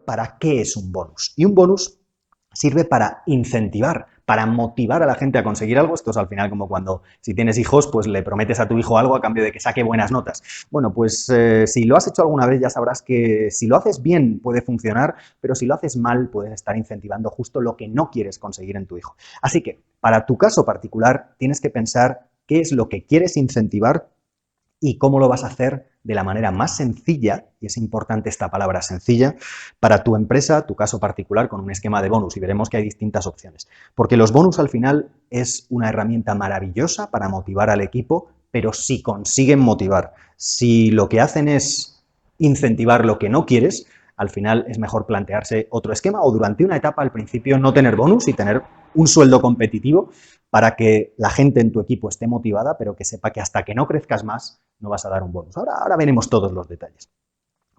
para qué es un bonus. Y un bonus sirve para incentivar, para motivar a la gente a conseguir algo. Esto es al final como cuando, si tienes hijos, pues le prometes a tu hijo algo a cambio de que saque buenas notas. Bueno, pues si lo has hecho alguna vez ya sabrás que si lo haces bien puede funcionar, pero si lo haces mal puedes estar incentivando justo lo que no quieres conseguir en tu hijo. Así que, para tu caso particular, tienes que pensar qué es lo que quieres incentivar y cómo lo vas a hacer de la manera más sencilla, y es importante esta palabra sencilla, para tu empresa, tu caso particular, con un esquema de bonus. Y veremos que hay distintas opciones. Porque los bonus al final es una herramienta maravillosa para motivar al equipo, pero si consiguen motivar, si lo que hacen es incentivar lo que no quieres, al final es mejor plantearse otro esquema o durante una etapa al principio no tener bonus y tener un sueldo competitivo para que la gente en tu equipo esté motivada, pero que sepa que hasta que no crezcas más no vas a dar un bonus. Ahora veremos todos los detalles.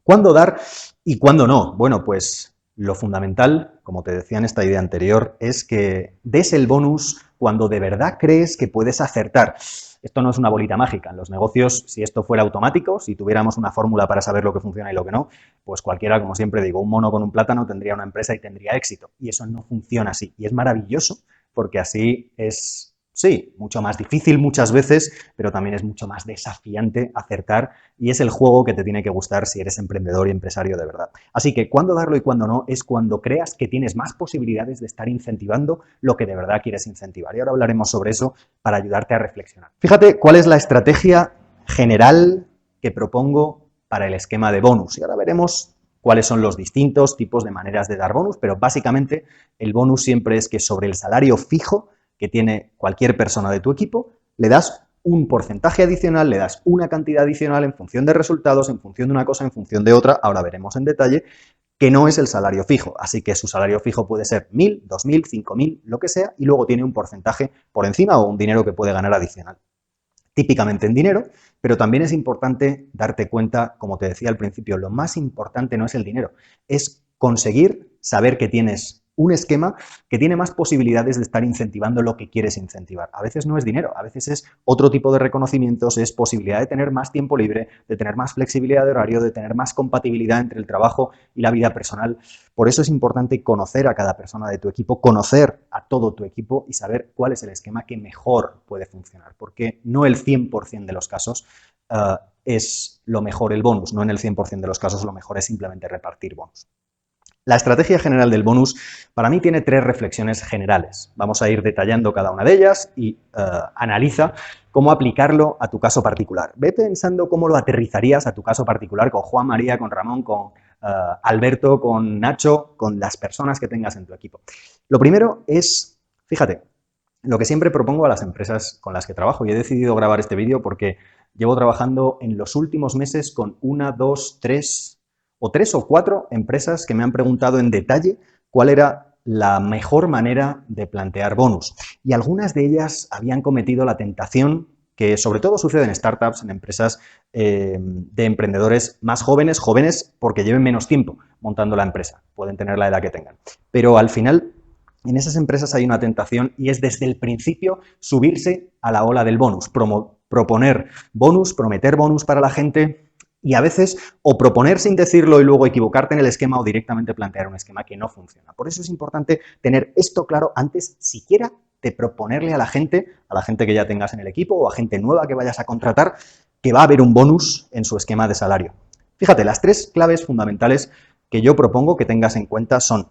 ¿Cuándo dar y cuándo no? Bueno, pues lo fundamental, como te decía en esta idea anterior, es que des el bonus cuando de verdad crees que puedes acertar. Esto no es una bolita mágica. En los negocios, si esto fuera automático, si tuviéramos una fórmula para saber lo que funciona y lo que no, pues cualquiera, como siempre digo, un mono con un plátano tendría una empresa y tendría éxito. Y eso no funciona así. Y es maravilloso porque así es, sí, mucho más difícil muchas veces, pero también es mucho más desafiante acertar y es el juego que te tiene que gustar si eres emprendedor y empresario de verdad. Así que cuándo darlo y cuándo no es cuando creas que tienes más posibilidades de estar incentivando lo que de verdad quieres incentivar. Y ahora hablaremos sobre eso para ayudarte a reflexionar. Fíjate cuál es la estrategia general que propongo para el esquema de bonus. Y ahora veremos cuáles son los distintos tipos de maneras de dar bonus, pero básicamente el bonus siempre es que sobre el salario fijo que tiene cualquier persona de tu equipo, le das un porcentaje adicional, le das una cantidad adicional en función de resultados, en función de una cosa, en función de otra, ahora veremos en detalle, que no es el salario fijo. Así que su salario fijo puede ser 1.000, 2.000, 5.000, lo que sea, y luego tiene un porcentaje por encima o un dinero que puede ganar adicional. Típicamente en dinero, pero también es importante darte cuenta, como te decía al principio, lo más importante no es el dinero, es conseguir saber que tienes un esquema que tiene más posibilidades de estar incentivando lo que quieres incentivar. A veces no es dinero, a veces es otro tipo de reconocimientos, es posibilidad de tener más tiempo libre, de tener más flexibilidad de horario, de tener más compatibilidad entre el trabajo y la vida personal. Por eso es importante conocer a cada persona de tu equipo, conocer a todo tu equipo y saber cuál es el esquema que mejor puede funcionar, porque no el 100% de los casos es lo mejor el bonus, no en el 100% de los casos lo mejor es simplemente repartir bonus. La estrategia general del bonus para mí tiene 3 reflexiones generales. Vamos a ir detallando cada una de ellas y analiza cómo aplicarlo a tu caso particular. Ve pensando cómo lo aterrizarías a tu caso particular con Juan, María, con Ramón, con Alberto, con Nacho, con las personas que tengas en tu equipo. Lo primero es, fíjate, lo que siempre propongo a las empresas con las que trabajo, y he decidido grabar este vídeo porque llevo trabajando en los últimos meses con 1, 2, 3 o 4 empresas que me han preguntado en detalle cuál era la mejor manera de plantear bonus. Y algunas de ellas habían cometido la tentación, que sobre todo sucede en startups, en empresas de emprendedores más jóvenes, jóvenes porque lleven menos tiempo montando la empresa, pueden tener la edad que tengan. Pero al final, en esas empresas hay una tentación y es desde el principio subirse a la ola del bonus, proponer bonus, prometer bonus para la gente y a veces o proponer sin decirlo y luego equivocarte en el esquema o directamente plantear un esquema que no funciona. Por eso es importante tener esto claro antes siquiera de proponerle a la gente que ya tengas en el equipo o a gente nueva que vayas a contratar, que va a haber un bonus en su esquema de salario. Fíjate, las 3 claves fundamentales que yo propongo que tengas en cuenta son,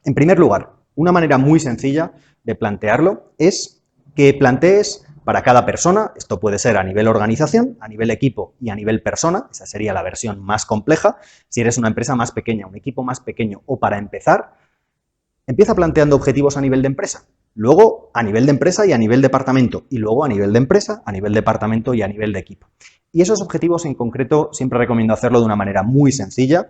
en primer lugar, una manera muy sencilla de plantearlo es que plantees para cada persona, esto puede ser a nivel organización, a nivel equipo y a nivel persona, esa sería la versión más compleja, si eres una empresa más pequeña, un equipo más pequeño o para empezar, empieza planteando objetivos a nivel de empresa, luego a nivel de empresa y a nivel departamento, y luego a nivel de empresa, a nivel departamento y a nivel de equipo. Y esos objetivos en concreto siempre recomiendo hacerlo de una manera muy sencilla,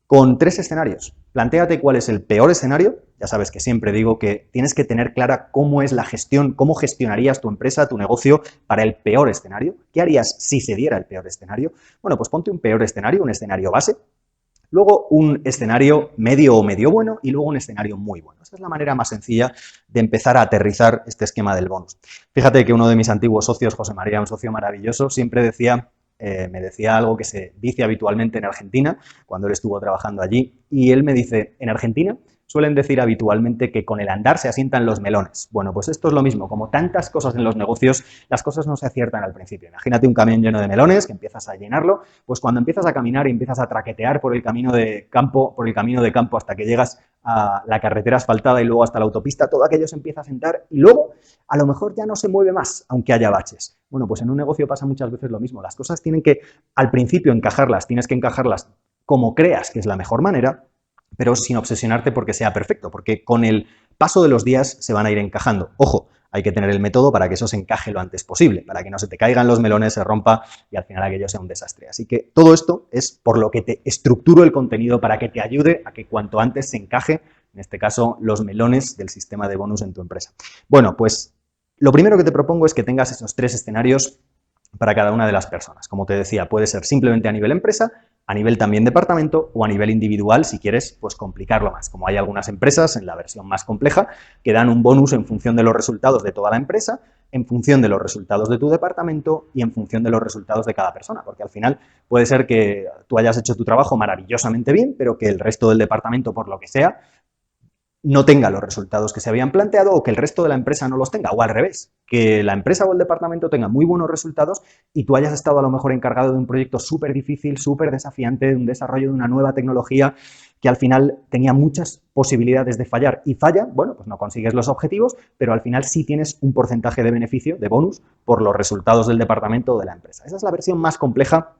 con 3 escenarios. Plantéate cuál es el peor escenario. Ya sabes que siempre digo que tienes que tener clara cómo es la gestión, cómo gestionarías tu empresa, tu negocio para el peor escenario. ¿Qué harías si se diera el peor escenario? Bueno, pues ponte un peor escenario, un escenario base, luego un escenario medio o medio bueno y luego un escenario muy bueno. Esta es la manera más sencilla de empezar a aterrizar este esquema del bonus. Fíjate que uno de mis antiguos socios, José María, un socio maravilloso, siempre decía me decía algo que se dice habitualmente en Argentina, cuando él estuvo trabajando allí, y él me dice, en Argentina suelen decir habitualmente que con el andar se asientan los melones. Bueno, pues esto es lo mismo, como tantas cosas en los negocios, las cosas no se aciertan al principio. Imagínate un camión lleno de melones, que empiezas a llenarlo, pues cuando empiezas a caminar y empiezas a traquetear por el camino de campo hasta que llegas a la carretera asfaltada y luego hasta la autopista, todo aquello se empieza a sentar y luego a lo mejor ya no se mueve más, aunque haya baches. Bueno, pues en un negocio pasa muchas veces lo mismo. Las cosas tienen que, al principio, encajarlas, tienes que encajarlas como creas que es la mejor manera, pero sin obsesionarte porque sea perfecto, porque con el paso de los días se van a ir encajando. Ojo, hay que tener el método para que eso se encaje lo antes posible, para que no se te caigan los melones, se rompa y al final aquello sea un desastre. Así que todo esto es por lo que te estructuro el contenido para que te ayude a que cuanto antes se encaje, en este caso, los melones del sistema de bonus en tu empresa. Bueno, pues lo primero que te propongo es que tengas esos 3 escenarios para cada una de las personas. Como te decía, puede ser simplemente a nivel empresa, a nivel también departamento o a nivel individual si quieres pues complicarlo más. Como hay algunas empresas en la versión más compleja que dan un bonus en función de los resultados de toda la empresa, en función de los resultados de tu departamento y en función de los resultados de cada persona, porque al final puede ser que tú hayas hecho tu trabajo maravillosamente bien, pero que el resto del departamento, por lo que sea, no tenga los resultados que se habían planteado o que el resto de la empresa no los tenga, o al revés, que la empresa o el departamento tenga muy buenos resultados y tú hayas estado a lo mejor encargado de un proyecto súper difícil, súper desafiante, de un desarrollo de una nueva tecnología que al final tenía muchas posibilidades de fallar y falla, bueno, pues no consigues los objetivos, pero al final sí tienes un porcentaje de beneficio, de bonus, por los resultados del departamento o de la empresa. Esa es la versión más compleja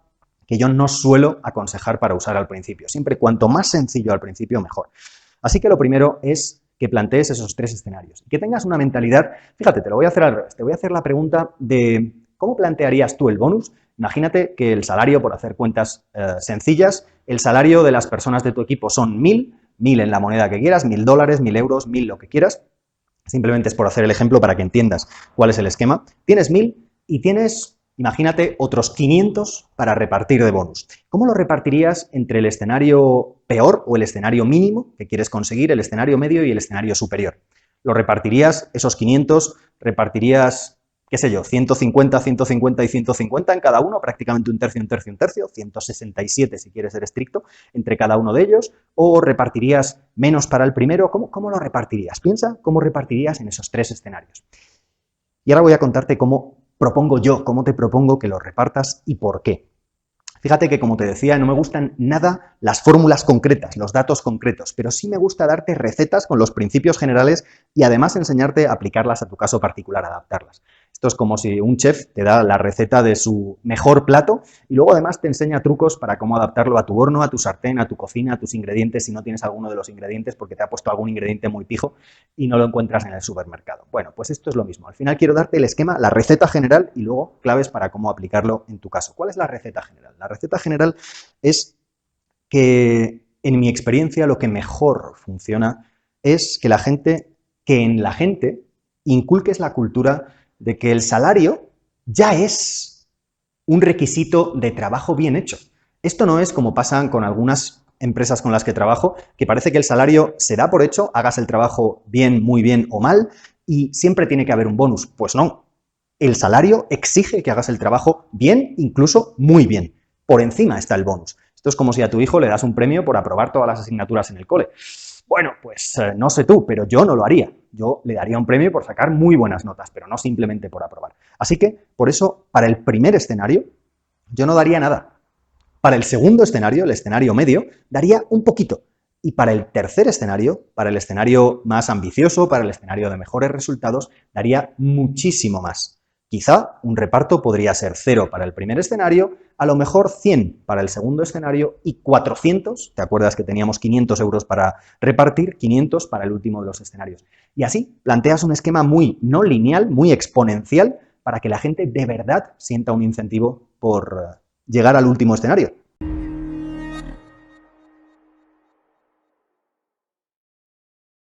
que yo no suelo aconsejar para usar al principio. Siempre cuanto más sencillo al principio, mejor. Así que lo primero es que plantees esos 3 escenarios y que tengas una mentalidad, fíjate, te lo voy a hacer al revés, te voy a hacer la pregunta de ¿cómo plantearías tú el bonus? Imagínate que el salario, por hacer cuentas sencillas, el salario de las personas de tu equipo son 1.000 en la moneda que quieras, $1.000, 1.000 euros, 1.000 lo que quieras, simplemente es por hacer el ejemplo para que entiendas cuál es el esquema. Tienes 1.000 y tienes, imagínate, otros 500 para repartir de bonus. ¿Cómo lo repartirías entre el escenario peor o el escenario mínimo que quieres conseguir, el escenario medio y el escenario superior? ¿Lo repartirías, esos 500, repartirías, qué sé yo, 150, 150 y 150 en cada uno, prácticamente un tercio, un tercio, un tercio, 167 si quieres ser estricto, entre cada uno de ellos? ¿O repartirías menos para el primero? ¿Cómo lo repartirías? Piensa cómo repartirías en esos 3 escenarios. Y ahora voy a contarte cómo te propongo que lo repartas y por qué. Fíjate que, como te decía, no me gustan nada las fórmulas concretas, los datos concretos, pero sí me gusta darte recetas con los principios generales y además enseñarte a aplicarlas a tu caso particular, adaptarlas. Esto es como si un chef te da la receta de su mejor plato y luego además te enseña trucos para cómo adaptarlo a tu horno, a tu sartén, a tu cocina, a tus ingredientes, si no tienes alguno de los ingredientes porque te ha puesto algún ingrediente muy pijo y no lo encuentras en el supermercado. Bueno, pues esto es lo mismo. Al final quiero darte el esquema, la receta general y luego claves para cómo aplicarlo en tu caso. ¿Cuál es la receta general? La receta general es que, en mi experiencia, lo que mejor funciona es que en la gente inculques la cultura de que el salario ya es un requisito de trabajo bien hecho. Esto no es como pasa con algunas empresas con las que trabajo, que parece que el salario se da por hecho, hagas el trabajo bien, muy bien o mal, y siempre tiene que haber un bonus. Pues no. El salario exige que hagas el trabajo bien, incluso muy bien. Por encima está el bonus. Esto es como si a tu hijo le das un premio por aprobar todas las asignaturas en el cole. Bueno, pues no sé tú, pero yo no lo haría. Yo le daría un premio por sacar muy buenas notas, pero no simplemente por aprobar. Así que, por eso, para el primer escenario, yo no daría nada. Para el segundo escenario, el escenario medio, daría un poquito. Y para el tercer escenario, para el escenario más ambicioso, para el escenario de mejores resultados, daría muchísimo más. Quizá un reparto podría ser 0 para el primer escenario, a lo mejor 100 para el segundo escenario y 400, ¿te acuerdas que teníamos 500 euros para repartir? 500 para el último de los escenarios. Y así planteas un esquema muy no lineal, muy exponencial, para que la gente de verdad sienta un incentivo por llegar al último escenario.